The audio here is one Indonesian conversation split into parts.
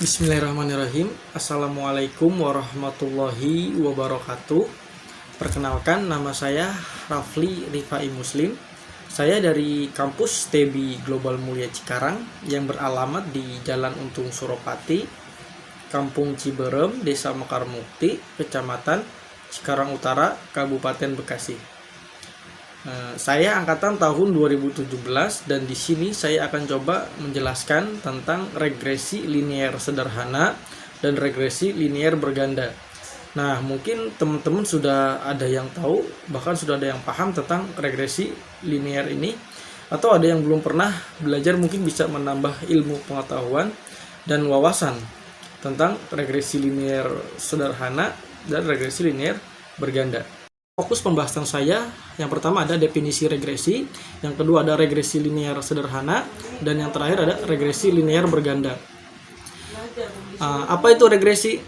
Bismillahirrahmanirrahim. Assalamualaikum warahmatullahi wabarakatuh. Perkenalkan, nama saya Rafli Rifai Muslim. Saya dari kampus TEBI Global Mulia Cikarang yang beralamat di Jalan Untung Suropati, Kampung Ciberem, Desa Mekar Mukti, Kecamatan Cikarang Utara, Kabupaten Bekasi. Saya angkatan tahun 2017 dan di sini saya akan coba menjelaskan tentang regresi linear sederhana dan regresi linear berganda. Nah, mungkin teman-teman sudah ada yang tahu, bahkan sudah ada yang paham tentang regresi linear ini, atau ada yang belum pernah belajar mungkin bisa menambah ilmu pengetahuan dan wawasan tentang regresi linear sederhana dan regresi linear berganda. Fokus pembahasan saya, yang pertama ada definisi regresi, yang kedua ada regresi linear sederhana, dan yang terakhir ada regresi linear berganda. Apa itu regresi?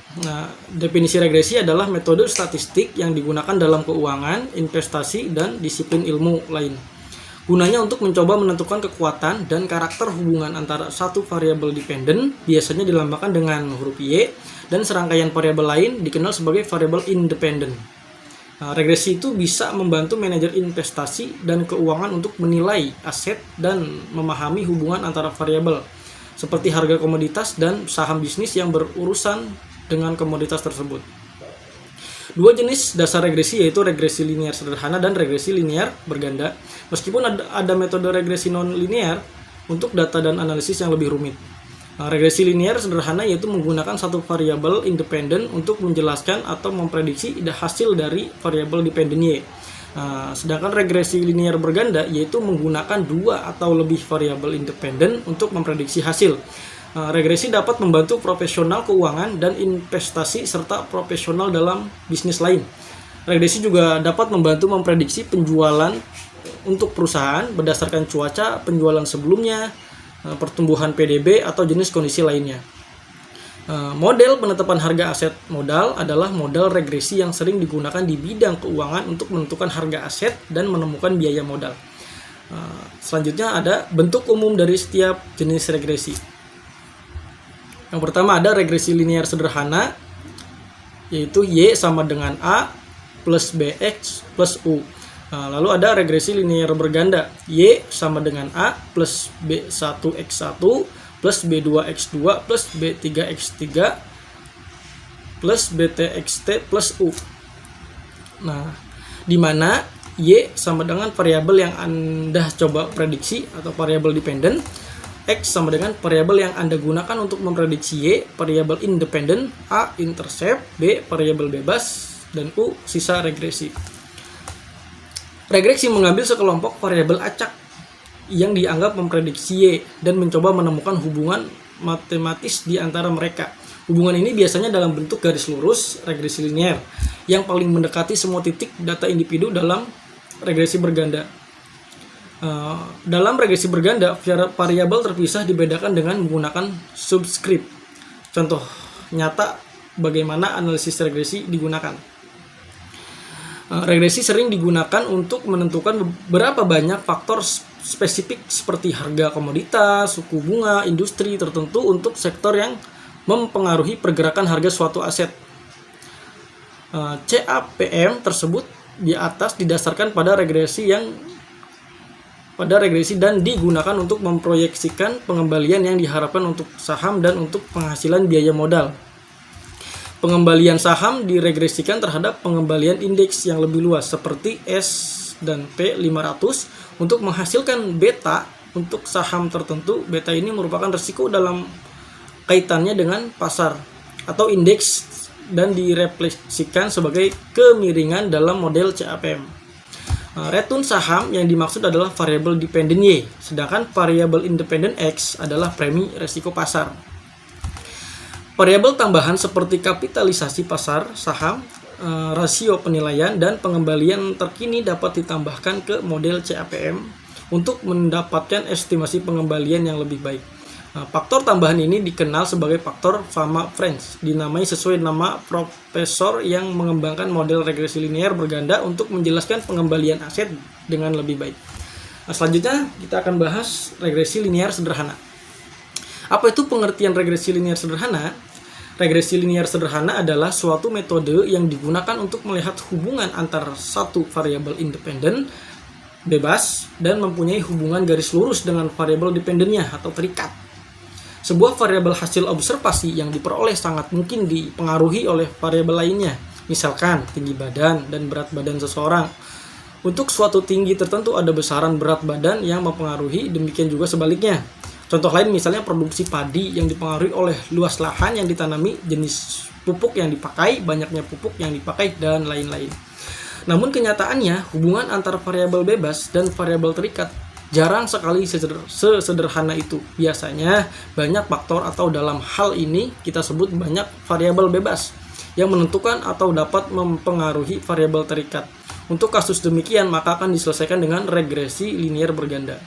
Definisi regresi adalah metode statistik yang digunakan dalam keuangan, investasi, dan disiplin ilmu lain. Gunanya untuk mencoba menentukan kekuatan dan karakter hubungan antara satu variabel dependen, biasanya dilambangkan dengan huruf Y, dan serangkaian variabel lain dikenal sebagai variabel independen. Regresi itu bisa membantu manajer investasi dan keuangan untuk menilai aset dan memahami hubungan antara variabel seperti harga komoditas dan saham bisnis yang berurusan dengan komoditas tersebut. Dua jenis dasar regresi yaitu regresi linear sederhana dan regresi linear berganda. Meskipun ada metode regresi non-linear untuk data dan analisis yang lebih rumit. Regresi linear sederhana yaitu menggunakan satu variabel independen untuk menjelaskan atau memprediksi hasil dari variabel dependen Y. Sedangkan regresi linear berganda yaitu menggunakan dua atau lebih variabel independen untuk memprediksi hasil. Regresi dapat membantu profesional keuangan dan investasi serta profesional dalam bisnis lain. Regresi juga dapat membantu memprediksi penjualan untuk perusahaan berdasarkan cuaca penjualan sebelumnya, pertumbuhan PDB atau jenis kondisi lainnya. Model penetapan harga aset modal adalah model regresi yang sering digunakan di bidang keuangan untuk menentukan harga aset dan menemukan biaya modal. Selanjutnya ada bentuk umum dari setiap jenis regresi. Yang pertama ada regresi linear sederhana, yaitu Y sama dengan A plus BX plus U. Lalu ada regresi linear berganda, Y sama dengan A plus B1X1 plus B2X2 plus B3X3 plus BTXT plus U. Nah, di mana Y sama dengan variabel yang Anda coba prediksi atau variabel dependen, X sama dengan variabel yang Anda gunakan untuk memprediksi Y, variabel independen, A intercept, B variabel bebas, dan U sisa regresi. Regresi mengambil sekelompok variabel acak yang dianggap memprediksi Y dan mencoba menemukan hubungan matematis di antara mereka. Hubungan ini biasanya dalam bentuk garis lurus regresi linear yang paling mendekati semua titik data individu dalam regresi berganda. Dalam regresi berganda, variabel terpisah dibedakan dengan menggunakan subscript. Contoh nyata bagaimana analisis regresi digunakan. Regresi sering digunakan untuk menentukan berapa banyak faktor spesifik seperti harga komoditas, suku bunga, industri tertentu untuk sektor yang mempengaruhi pergerakan harga suatu aset. CAPM tersebut di atas didasarkan pada regresi dan digunakan untuk memproyeksikan pengembalian yang diharapkan untuk saham dan untuk penghasilan biaya modal. Pengembalian saham diregresikan terhadap pengembalian indeks yang lebih luas seperti S dan P500 untuk menghasilkan beta untuk saham tertentu. Beta ini merupakan risiko dalam kaitannya dengan pasar atau indeks dan direfleksikan sebagai kemiringan dalam model CAPM. Return saham yang dimaksud adalah variabel dependen Y, sedangkan variabel independen X adalah premi risiko pasar. Variabel tambahan seperti kapitalisasi pasar saham, rasio penilaian, dan pengembalian terkini dapat ditambahkan ke model CAPM untuk mendapatkan estimasi pengembalian yang lebih baik. Faktor tambahan ini dikenal sebagai faktor Fama-French, dinamai sesuai nama profesor yang mengembangkan model regresi linear berganda untuk menjelaskan pengembalian aset dengan lebih baik. Selanjutnya kita akan bahas regresi linear sederhana. Apa itu pengertian regresi linear sederhana? Regresi linear sederhana adalah suatu metode yang digunakan untuk melihat hubungan antara satu variabel independen bebas dan mempunyai hubungan garis lurus dengan variabel dependennya atau terikat. Sebuah variabel hasil observasi yang diperoleh sangat mungkin dipengaruhi oleh variabel lainnya, misalkan tinggi badan dan berat badan seseorang. Untuk suatu tinggi tertentu ada besaran berat badan yang mempengaruhi, demikian juga sebaliknya. Contoh lain misalnya produksi padi yang dipengaruhi oleh luas lahan yang ditanami, jenis pupuk yang dipakai, banyaknya pupuk yang dipakai, dan lain-lain. Namun kenyataannya, hubungan antara variabel bebas dan variabel terikat jarang sekali sesederhana itu. Biasanya banyak faktor atau dalam hal ini kita sebut banyak variabel bebas yang menentukan atau dapat mempengaruhi variabel terikat. Untuk kasus demikian maka akan diselesaikan dengan regresi linear berganda.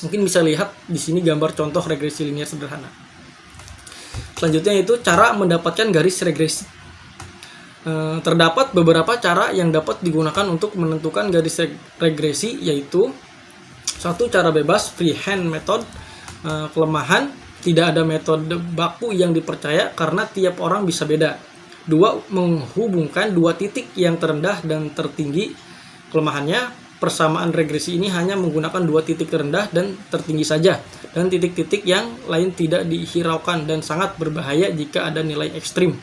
Mungkin bisa lihat di sini gambar contoh regresi linear sederhana. Selanjutnya itu cara mendapatkan garis regresi. Terdapat beberapa cara yang dapat digunakan untuk menentukan garis regresi, yaitu satu, cara bebas freehand method. Kelemahan, tidak ada metode baku yang dipercaya karena tiap orang bisa beda. Dua, menghubungkan dua titik yang terendah dan tertinggi. Kelemahannya, persamaan regresi ini hanya menggunakan dua titik terendah dan tertinggi saja, dan titik-titik yang lain tidak dihiraukan dan sangat berbahaya jika ada nilai ekstrim.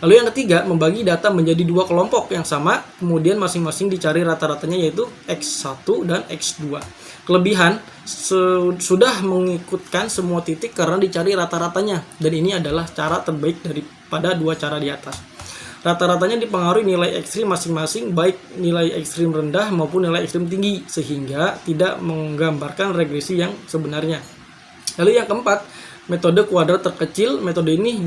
Lalu yang ketiga, membagi data menjadi dua kelompok yang sama, kemudian masing-masing dicari rata-ratanya, yaitu X1 dan X2. Kelebihan, sudah mengikutkan semua titik karena dicari rata-ratanya, dan ini adalah cara terbaik daripada dua cara di atas. Rata-ratanya dipengaruhi nilai ekstrim masing-masing, baik nilai ekstrim rendah maupun nilai ekstrim tinggi, sehingga tidak menggambarkan regresi yang sebenarnya. Lalu yang keempat, metode kuadrat terkecil. Metode ini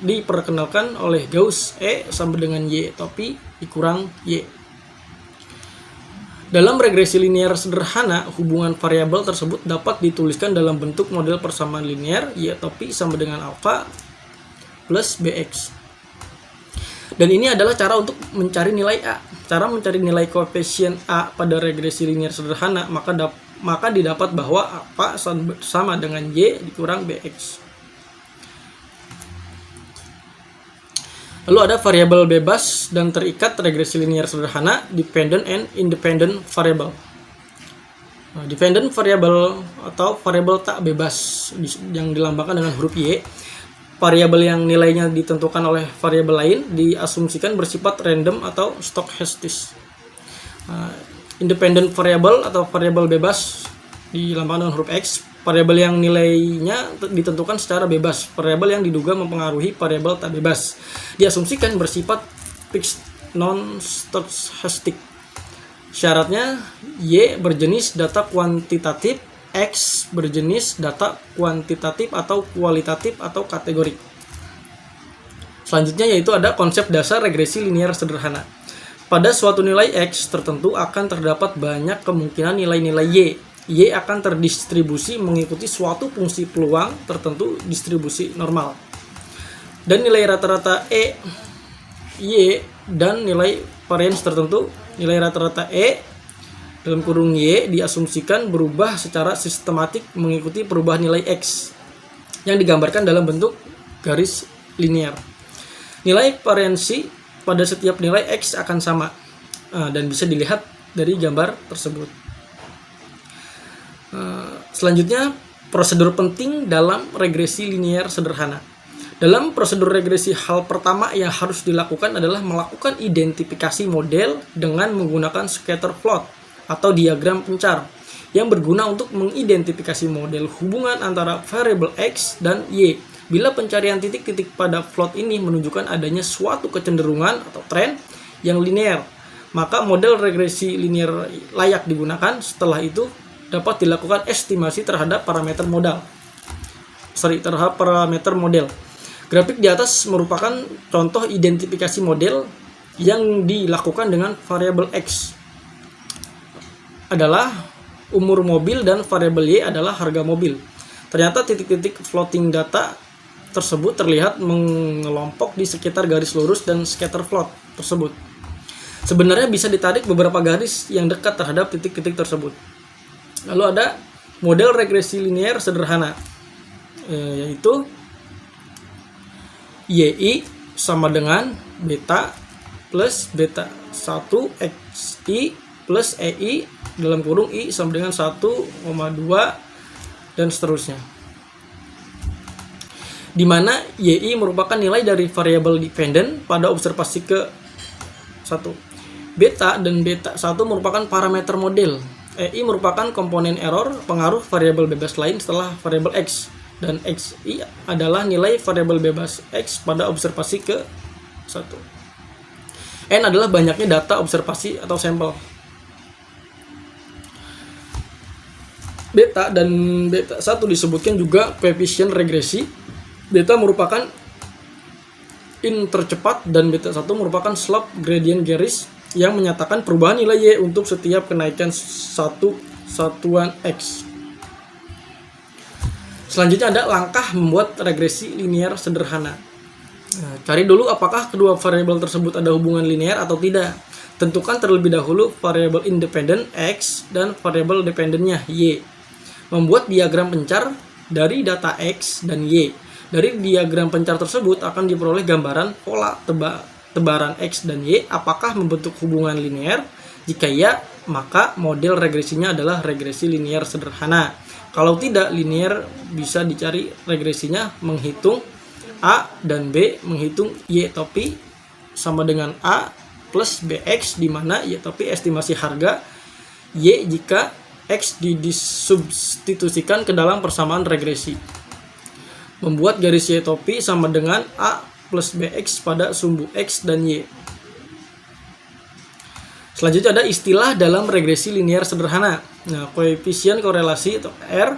diperkenalkan oleh Gauss. E sama dengan Y topi dikurang Y. Dalam regresi linear sederhana, hubungan variabel tersebut dapat dituliskan dalam bentuk model persamaan linear Y topi sama dengan alfa plus Bx. Dan ini adalah cara untuk mencari nilai A. Cara mencari nilai koefisien A pada regresi linear sederhana, maka didapat bahwa alfa sama dengan Y dikurang Bx. Lalu ada variabel bebas dan terikat regresi linear sederhana, dependent and independent variable. Dependent variable atau variabel tak bebas yang dilambangkan dengan huruf Y. Variabel yang nilainya ditentukan oleh variabel lain diasumsikan bersifat random atau stochastis. Independent variable atau variabel bebas dilambangkan dengan huruf X. Variabel yang nilainya ditentukan secara bebas. Variabel yang diduga mempengaruhi variabel tak bebas diasumsikan bersifat fixed non-stochastic. Syaratnya Y berjenis data kuantitatif, X berjenis data kuantitatif atau kualitatif atau kategorik. Selanjutnya yaitu ada konsep dasar regresi linear sederhana. Pada suatu nilai X tertentu akan terdapat banyak kemungkinan nilai-nilai Y. Y akan terdistribusi mengikuti suatu fungsi peluang tertentu, distribusi normal. Dan nilai rata-rata E, Y, dan nilai varians tertentu, nilai rata-rata E dalam kurung Y diasumsikan berubah secara sistematik mengikuti perubahan nilai X yang digambarkan dalam bentuk garis linear. Nilai variansi pada setiap nilai X akan sama dan bisa dilihat dari gambar tersebut. Selanjutnya, prosedur penting dalam regresi linear sederhana. Dalam prosedur regresi, hal pertama yang harus dilakukan adalah melakukan identifikasi model dengan menggunakan scatter plot atau diagram pencar yang berguna untuk mengidentifikasi model hubungan antara variabel X dan Y. Bila pencarian titik-titik pada plot ini menunjukkan adanya suatu kecenderungan atau tren yang linear, maka model regresi linear layak digunakan. Setelah itu dapat dilakukan estimasi terhadap parameter model. Grafik di atas merupakan contoh identifikasi model yang dilakukan dengan variabel X adalah umur mobil dan variabel Y adalah harga mobil. Ternyata titik-titik floating data tersebut terlihat mengelompok di sekitar garis lurus dan scatter plot tersebut. Sebenarnya bisa ditarik beberapa garis yang dekat terhadap titik-titik tersebut. Lalu ada model regresi linear sederhana. yaitu YI sama dengan beta plus beta 1 XI plus EI dalam kurung I sama dengan 1,2 dan seterusnya. Di mana YI merupakan nilai dari variabel dependent pada observasi ke-1. Beta dan beta 1 merupakan parameter model. EI merupakan komponen error pengaruh variabel bebas lain setelah variabel X. Dan XI adalah nilai variabel bebas X pada observasi ke-1. N adalah banyaknya data observasi atau sampel. Beta dan beta 1 disebutkan juga koefisien regresi. Beta merupakan in tercepat dan beta 1 merupakan slope gradient garis yang menyatakan perubahan nilai Y untuk setiap kenaikan satu satuan X. Selanjutnya ada langkah membuat regresi linear sederhana. Nah, cari dulu apakah kedua variabel tersebut ada hubungan linear atau tidak. Tentukan terlebih dahulu variabel independen X dan variabel dependennya Y. Membuat diagram pencar dari data X dan Y. Dari diagram pencar tersebut akan diperoleh gambaran pola tebaran X dan Y apakah membentuk hubungan linear. Jika ya, maka model regresinya adalah regresi linear sederhana. Kalau tidak linear, bisa dicari regresinya menghitung A dan B, menghitung Y topi sama dengan A plus BX, di mana Y topi estimasi harga Y jika X disubstitusikan ke dalam persamaan regresi. Membuat garis Y topi sama dengan A plus BX pada sumbu X dan Y. Selanjutnya ada istilah dalam regresi linear sederhana. Nah, koefisien korelasi atau R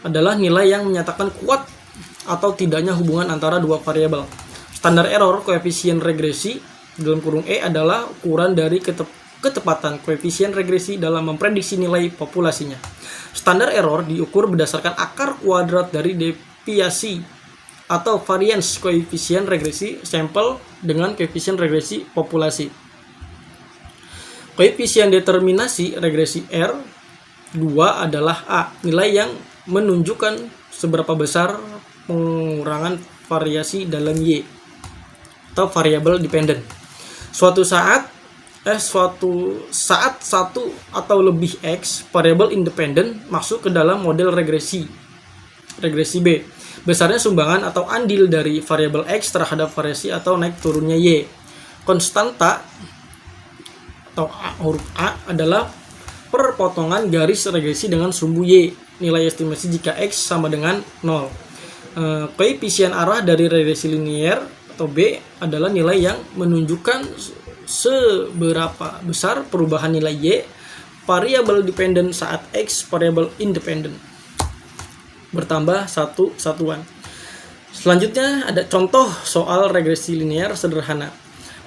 adalah nilai yang menyatakan kuat atau tidaknya hubungan antara dua variabel. Standar error koefisien regresi dalam kurung E adalah ukuran dari ketepatan koefisien regresi dalam memprediksi nilai populasinya. Standar error diukur berdasarkan akar kuadrat dari deviasi atau variance koefisien regresi sampel dengan koefisien regresi populasi. Koefisien determinasi regresi R2 adalah A, nilai yang menunjukkan seberapa besar pengurangan variasi dalam Y atau variabel dependent. Suatu saat satu atau lebih X variabel independen masuk ke dalam model regresi B. Besarnya sumbangan atau andil dari variabel X terhadap variasi atau naik turunnya Y. Konstanta atau huruf A adalah perpotongan garis regresi dengan sumbu Y. Nilai estimasi jika X sama dengan 0. Koefisien arah dari regresi linear atau B adalah nilai yang menunjukkan seberapa besar perubahan nilai Y variabel dependen saat X variabel independen bertambah satu satuan. Selanjutnya ada contoh soal regresi linear sederhana.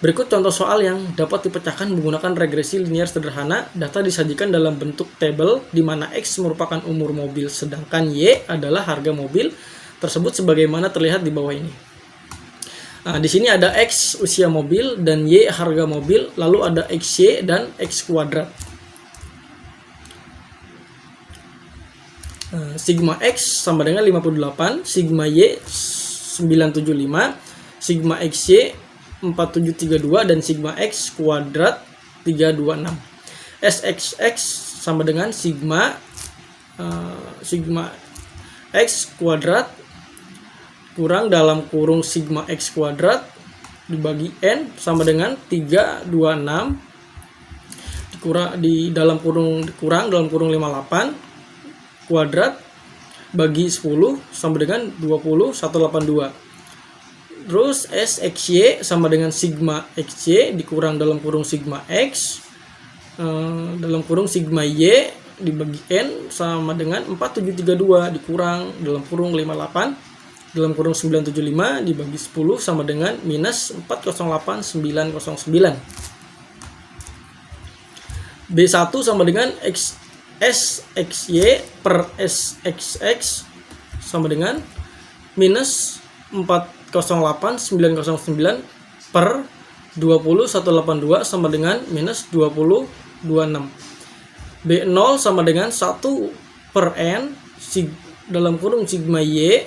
Berikut contoh soal yang dapat dipecahkan menggunakan regresi linear sederhana. Data disajikan dalam bentuk tabel di mana X merupakan umur mobil sedangkan Y adalah harga mobil tersebut sebagaimana terlihat di bawah ini. Nah, di sini ada X usia mobil dan Y harga mobil, lalu ada XY dan X kuadrat. Sigma X sama dengan 58, sigma Y 975, sigma XY 4732 dan sigma X kuadrat 326. SXX sama dengan sigma X kuadrat kurang dalam kurung sigma X kuadrat dibagi N sama dengan 326 dalam kurung 58 kuadrat bagi 10 sama dengan 20 182. Terus SXY sama dengan sigma XY dikurang dalam kurung sigma X dalam kurung sigma Y dibagi N sama dengan 4732 dikurang dalam kurung 58 dalam kurung 975 dibagi 10 sama dengan minus 408909. B1 sama dengan SXY per SXX sama dengan minus 408909 per 20182 sama dengan minus 2026. B0 sama dengan 1 per N dalam kurung sigma Y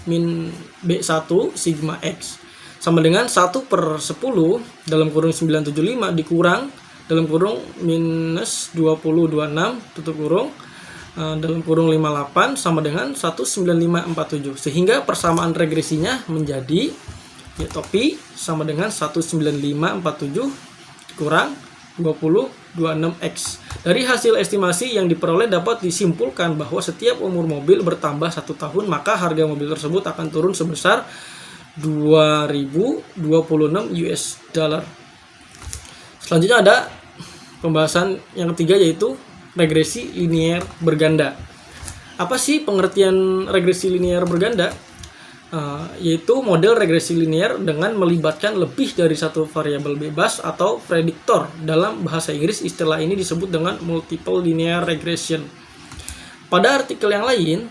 min B1 sigma X sama dengan 1/10 dalam kurung 975 dikurang dalam kurung minus 2026 tutup kurung dalam kurung 58 sama dengan 19547, sehingga persamaan regresinya menjadi Y topi sama dengan 19547 kurang 2026X. Dari hasil estimasi yang diperoleh dapat disimpulkan bahwa setiap umur mobil bertambah 1 tahun, maka harga mobil tersebut akan turun sebesar 2026 US dollar. Selanjutnya ada pembahasan yang ketiga, yaitu regresi linear berganda. Apa sih pengertian regresi linear berganda? Yaitu model regresi linear dengan melibatkan lebih dari satu variabel bebas atau prediktor. Dalam bahasa Inggris istilah ini disebut dengan multiple linear regression. Pada artikel yang lain,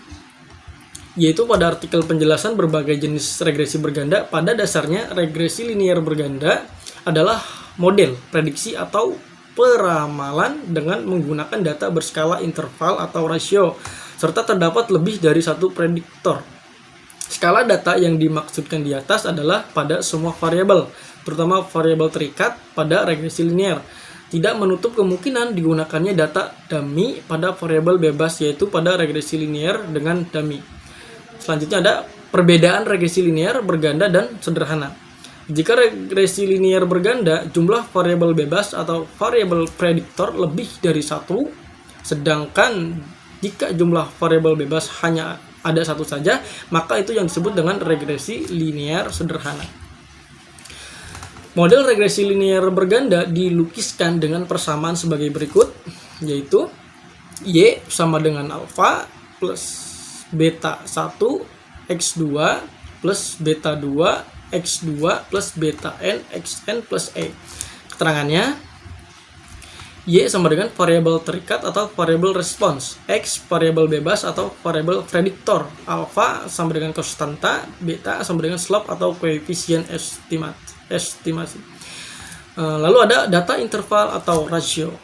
yaitu pada artikel penjelasan berbagai jenis regresi berganda, pada dasarnya regresi linear berganda adalah model, prediksi atau peramalan dengan menggunakan data berskala interval atau rasio, serta terdapat lebih dari satu prediktor. Skala data yang dimaksudkan di atas adalah pada semua variabel, terutama variabel terikat pada regresi linear. Tidak menutup kemungkinan digunakannya data dummy pada variabel bebas, yaitu pada regresi linear dengan dummy. Selanjutnya ada perbedaan regresi linear berganda dan sederhana. Jika regresi linear berganda, jumlah variabel bebas atau variabel prediktor lebih dari satu, sedangkan jika jumlah variabel bebas hanya ada satu saja, maka itu yang disebut dengan regresi linear sederhana. Model regresi linear berganda dilukiskan dengan persamaan sebagai berikut, yaitu Y sama dengan alfa plus beta 1 X2 plus beta 2 X2 plus beta N Xn plus E. Keterangannya, Y sama dengan variabel terikat atau variabel respons, X variabel bebas atau variabel prediktor, alfa sama dengan konstanta, beta sama dengan slope atau koefisien estimasi. Lalu ada data interval atau rasio.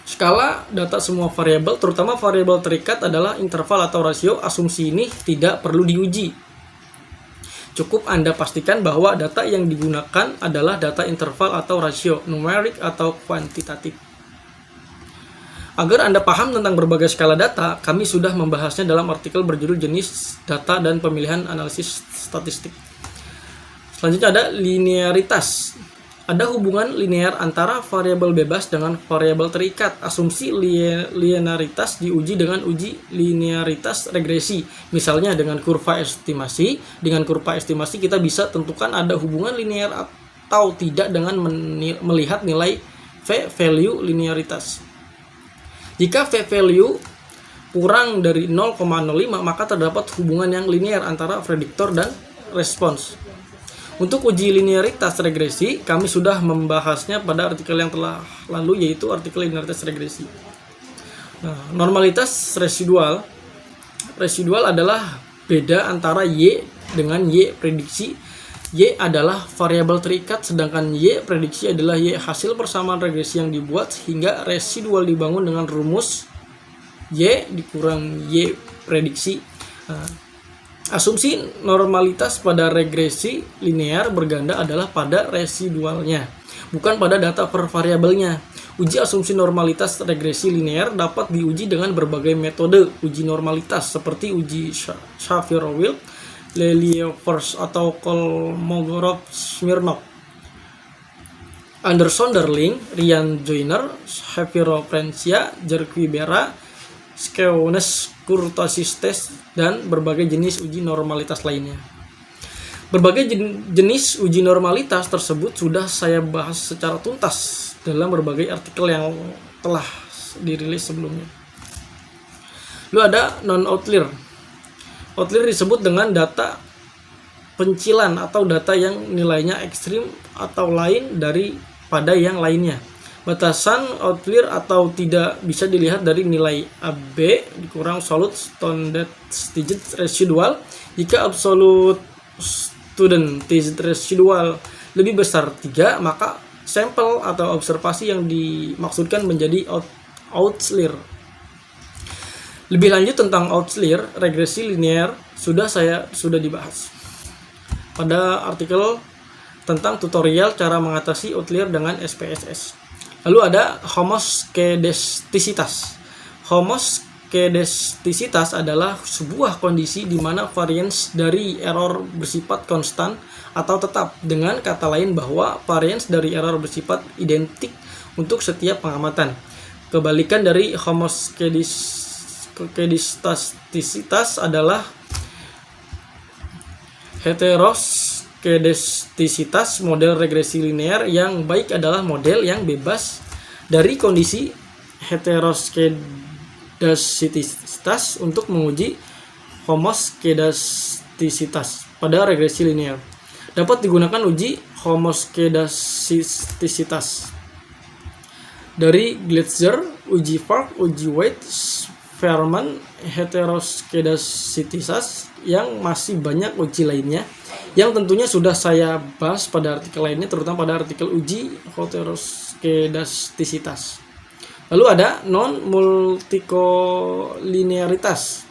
Skala data semua variabel, terutama variabel terikat adalah interval atau rasio. Asumsi ini tidak perlu diuji. Cukup Anda pastikan bahwa data yang digunakan adalah data interval atau rasio, numerik atau kuantitatif. Agar Anda paham tentang berbagai skala data, kami sudah membahasnya dalam artikel berjudul Jenis Data dan Pemilihan Analisis Statistik. Selanjutnya ada linearitas. Ada hubungan linear antara variabel bebas dengan variabel terikat. Asumsi linearitas diuji dengan uji linearitas regresi. Misalnya dengan kurva estimasi. Dengan kurva estimasi kita bisa tentukan ada hubungan linear atau tidak dengan melihat nilai v-value linearitas. Jika v-value kurang dari 0,05, maka terdapat hubungan yang linear antara prediktor dan respons. Untuk uji linearitas regresi, kami sudah membahasnya pada artikel yang telah lalu, yaitu artikel linearitas regresi. Normalitas residual. Residual adalah beda antara Y dengan Y prediksi. Y adalah variabel terikat, sedangkan Y prediksi adalah Y hasil persamaan regresi yang dibuat sehingga residual dibangun dengan rumus Y dikurang Y prediksi. Asumsi normalitas pada regresi linear berganda adalah pada residualnya, bukan pada data per variabelnya. Uji asumsi normalitas regresi linear dapat diuji dengan berbagai metode uji normalitas seperti uji Shapiro-Wilk, Lelievers atau Kolmogorov-Smirnov, Anderson-Darling, Ryan-Joyner, Shapiro-Francia, Jerquibera, Skeunes-Kurtosis test, dan berbagai jenis uji normalitas lainnya. Berbagai jenis uji normalitas tersebut sudah saya bahas secara tuntas dalam berbagai artikel yang telah dirilis sebelumnya. Lalu ada non-outlier. Outlier disebut dengan data pencilan atau data yang nilainya ekstrim atau lain daripada yang lainnya. Batasan outlier atau tidak bisa dilihat dari nilai AB dikurang absolute student digit residual. Jika absolute student digit residual lebih besar 3, maka sampel atau observasi yang dimaksudkan menjadi outlier. Lebih lanjut tentang outlier, regresi linear sudah dibahas pada artikel tentang tutorial cara mengatasi outlier dengan SPSS. Lalu ada homoskedastisitas. Homoskedastisitas adalah sebuah kondisi di mana variance dari error bersifat konstan atau tetap. Dengan kata lain bahwa variance dari error bersifat identik untuk setiap pengamatan. Kebalikan dari homoskedastisitas adalah heteroskedastisitas. Model regresi linear yang baik adalah model yang bebas dari kondisi heteroskedastisitas untuk menguji homoskedastisitas pada regresi linear. Dapat digunakan uji homoskedastisitas dari Gleitzer, uji Fark, uji White, Sperman, heteroskedastisitas, yang masih banyak uji lainnya yang tentunya sudah saya bahas pada artikel lainnya, terutama pada artikel uji heteroskedastisitas. Lalu ada non-multikolinearitas.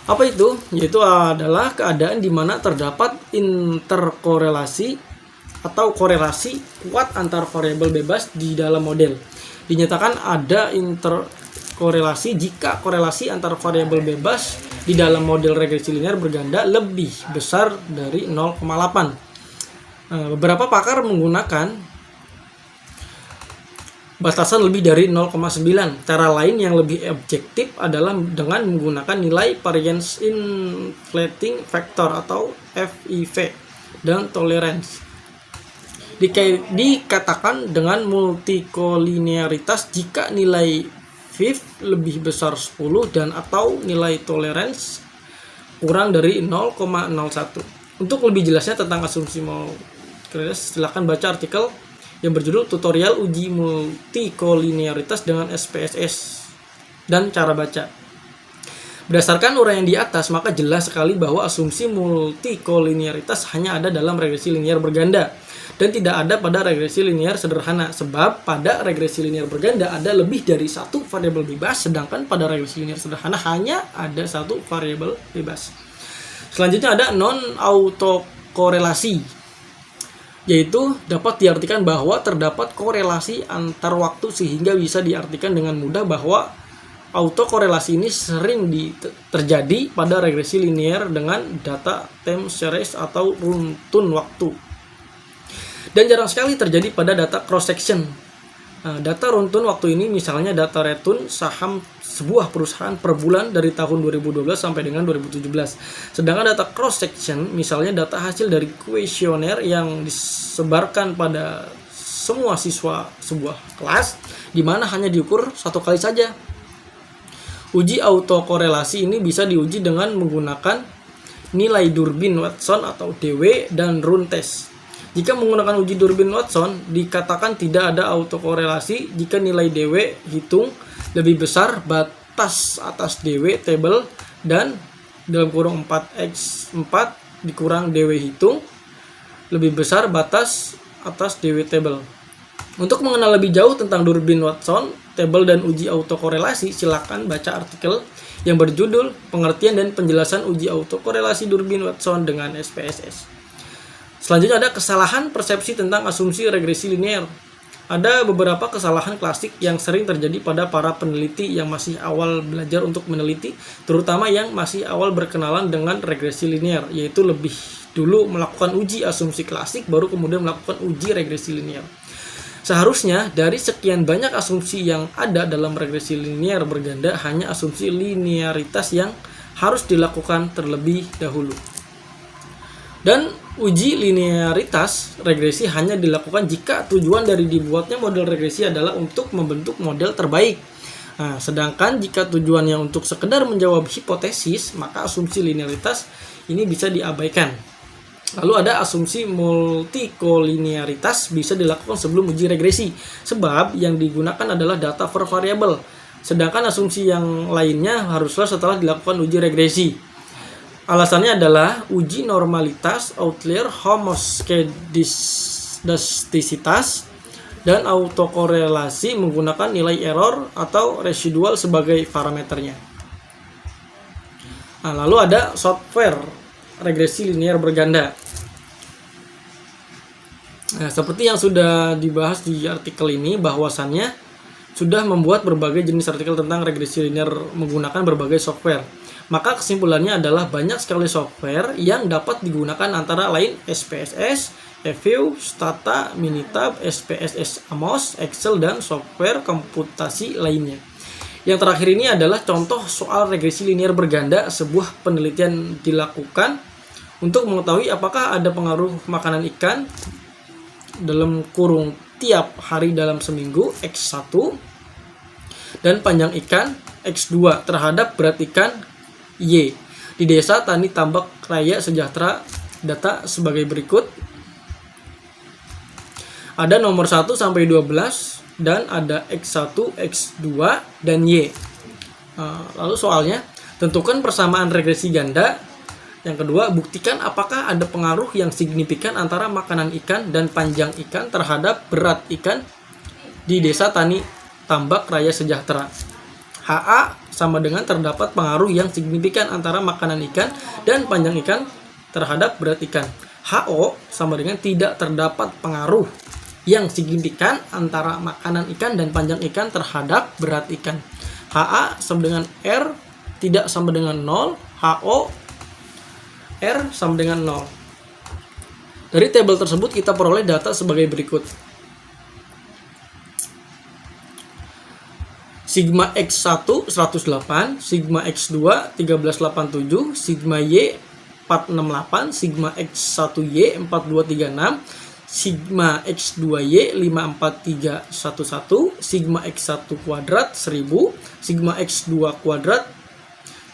Apa itu? Yaitu adalah keadaan di mana terdapat interkorelasi atau korelasi kuat antar variabel bebas di dalam model. Dinyatakan ada interkorelasi jika korelasi antar variabel bebas di dalam model regresi linear berganda lebih besar dari 0,8. Beberapa pakar menggunakan batasan lebih dari 0,9. Cara lain yang lebih objektif adalah dengan menggunakan nilai variance inflating factor atau FIV dan tolerance. Dikatakan dengan multikolinearitas jika nilai FIV lebih besar 10 dan atau nilai tolerance kurang dari 0,01. Untuk lebih jelasnya tentang asumsi multikolinearitas, silakan baca artikel yang berjudul tutorial uji multikolinearitas dengan SPSS dan cara baca. Berdasarkan uraian di atas, maka jelas sekali bahwa asumsi multikolinearitas hanya ada dalam regresi linear berganda dan tidak ada pada regresi linear sederhana, sebab pada regresi linear berganda ada lebih dari satu variabel bebas, sedangkan pada regresi linear sederhana hanya ada satu variabel bebas. Selanjutnya ada non-autokorelasi, yaitu dapat diartikan bahwa terdapat korelasi antar waktu sehingga bisa diartikan dengan mudah bahwa autokorelasi ini sering terjadi pada regresi linear dengan data time series atau runtun waktu. Dan jarang sekali terjadi pada data cross-section. Data runtun waktu ini misalnya data retun saham sebuah perusahaan per bulan dari tahun 2012 sampai dengan 2017. Sedangkan data cross-section misalnya data hasil dari kuesioner yang disebarkan pada semua siswa sebuah kelas, di mana hanya diukur satu kali saja. Uji autokorelasi ini bisa diuji dengan menggunakan nilai Durbin-Watson atau DW dan run test. Jika menggunakan uji Durbin-Watson, dikatakan tidak ada autokorelasi jika nilai DW hitung lebih besar batas atas DW table dan dalam kurung 4x4 dikurang DW hitung lebih besar batas atas DW table. Untuk mengenal lebih jauh tentang Durbin-Watson, table dan uji autokorelasi, silakan baca artikel yang berjudul Pengertian dan Penjelasan Uji Autokorelasi Durbin-Watson dengan SPSS. Selanjutnya ada kesalahan persepsi tentang asumsi regresi linear. Ada beberapa kesalahan klasik yang sering terjadi pada para peneliti yang masih awal belajar untuk meneliti, terutama yang masih awal berkenalan dengan regresi linear, yaitu lebih dulu melakukan uji asumsi klasik, baru kemudian melakukan uji regresi linear. Seharusnya dari sekian banyak asumsi yang ada dalam regresi linear berganda, hanya asumsi linearitas yang harus dilakukan terlebih dahulu. Dan uji linearitas regresi hanya dilakukan jika tujuan dari dibuatnya model regresi adalah untuk membentuk model terbaik. Sedangkan jika tujuannya untuk sekedar menjawab hipotesis, maka asumsi linearitas ini bisa diabaikan. Lalu ada asumsi multikolinearitas bisa dilakukan sebelum uji regresi, sebab yang digunakan adalah data per variabel. Sedangkan asumsi yang lainnya haruslah setelah dilakukan uji regresi. Alasannya adalah uji normalitas, outlier, homoskedastisitas, dan autokorelasi menggunakan nilai error atau residual sebagai parameternya. Nah, lalu ada software regresi linear berganda. Nah, seperti yang sudah dibahas di artikel ini, bahwasannya sudah membuat berbagai jenis artikel tentang regresi linear menggunakan berbagai software. Maka kesimpulannya adalah banyak sekali software yang dapat digunakan antara lain SPSS, eView, Stata, Minitab, SPSS Amos, Excel, dan software komputasi lainnya. Yang terakhir ini adalah contoh soal regresi linear berganda. Sebuah penelitian dilakukan untuk mengetahui apakah ada pengaruh makanan ikan dalam kurung tiap hari dalam seminggu X1 dan panjang ikan X2 terhadap berat ikan Y di Desa Tani Tambak Raya Sejahtera. Data sebagai berikut. Ada nomor 1 sampai 12 dan ada X1, X2 dan Y. Lalu soalnya, tentukan persamaan regresi ganda. Yang kedua, buktikan apakah ada pengaruh yang signifikan antara makanan ikan dan panjang ikan terhadap berat ikan di Desa Tani Tambak Raya Sejahtera. HA sama dengan terdapat pengaruh yang signifikan antara makanan ikan dan panjang ikan terhadap berat ikan. HO sama dengan tidak terdapat pengaruh yang signifikan antara makanan ikan dan panjang ikan terhadap berat ikan. HA sama dengan R tidak sama dengan 0, HO R sama dengan 0. Dari tabel tersebut kita peroleh data sebagai berikut. Sigma X1 108, Sigma X2 1387, Sigma Y 468, Sigma X1Y 4236, Sigma X2Y 54311, Sigma X1 kuadrat 1000, Sigma X2 kuadrat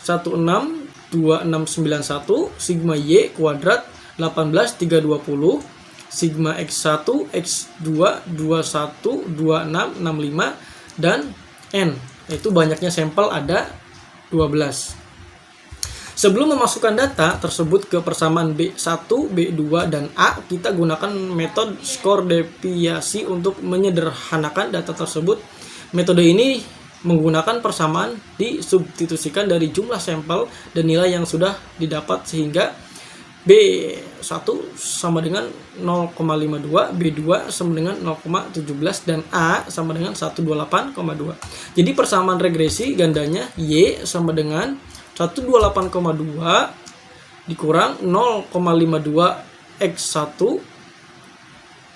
162691, Sigma Y kuadrat 18320, Sigma X1, X2 212665, dan N, yaitu banyaknya sampel ada 12. Sebelum memasukkan data tersebut ke persamaan B1, B2, dan A, kita gunakan metode skor deviasi untuk menyederhanakan data tersebut. Metode ini menggunakan persamaan disubstitusikan dari jumlah sampel dan nilai yang sudah didapat sehingga B1 sama dengan 0,52, B2 sama dengan 0,17, dan A sama dengan 128,2. Jadi persamaan regresi gandanya Y sama dengan 128,2 dikurang 0,52 X1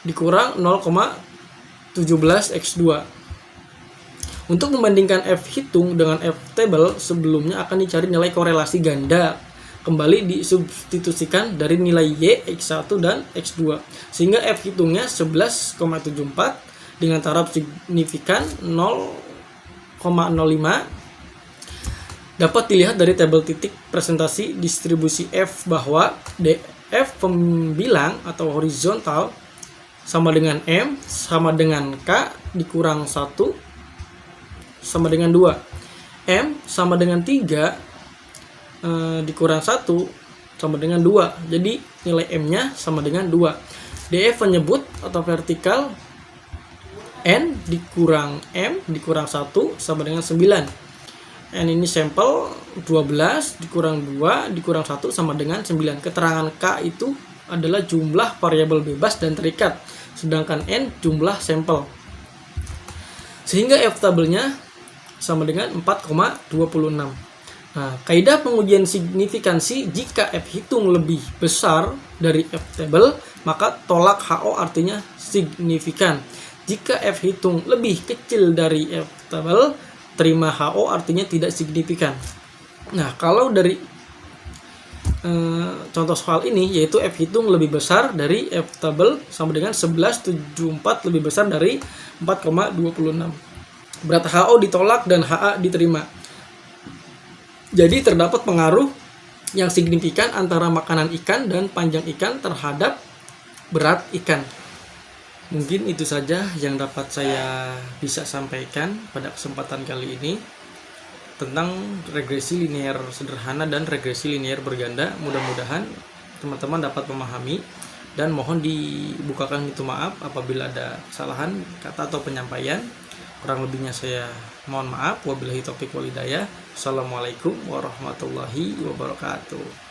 dikurang 0,17 X2. Untuk membandingkan F hitung dengan F table, sebelumnya akan dicari nilai korelasi ganda. Kembali disubstitusikan dari nilai Y, X1, dan X2. Sehingga F hitungnya 11,74 dengan taraf signifikan 0,05. Dapat dilihat dari tabel titik presentasi distribusi F bahwa DF pembilang atau horizontal sama dengan M sama dengan K dikurang 1 sama dengan 2. M sama dengan 3 dikurang 1 sama dengan 2. Jadi nilai M-nya sama dengan 2. DF menyebut atau vertikal N dikurang M dikurang 1 sama dengan 9. N ini sampel 12 dikurang 2 dikurang 1 sama dengan 9. Keterangan K itu adalah jumlah variabel bebas dan terikat, sedangkan N jumlah sampel. Sehingga F tabelnya sama dengan 4,26. Nah, kaidah pengujian signifikansi, jika F hitung lebih besar dari F table, maka tolak HO artinya signifikan. Jika F hitung lebih kecil dari F table, terima HO artinya tidak signifikan. Nah, kalau dari contoh soal ini, yaitu F hitung lebih besar dari F table sama dengan 11,74 lebih besar dari 4,26. Berat HO ditolak dan HA diterima. Jadi terdapat pengaruh yang signifikan antara makanan ikan dan panjang ikan terhadap berat ikan. Mungkin itu saja yang dapat saya bisa sampaikan pada kesempatan kali ini tentang regresi linear sederhana dan regresi linear berganda. Mudah-mudahan teman-teman dapat memahami dan mohon dibukakan pintu maaf apabila ada kesalahan kata atau penyampaian. Kurang lebihnya saya mohon maaf. Wabillahi taufiq wal hidayah. Assalamualaikum warahmatullahi wabarakatuh.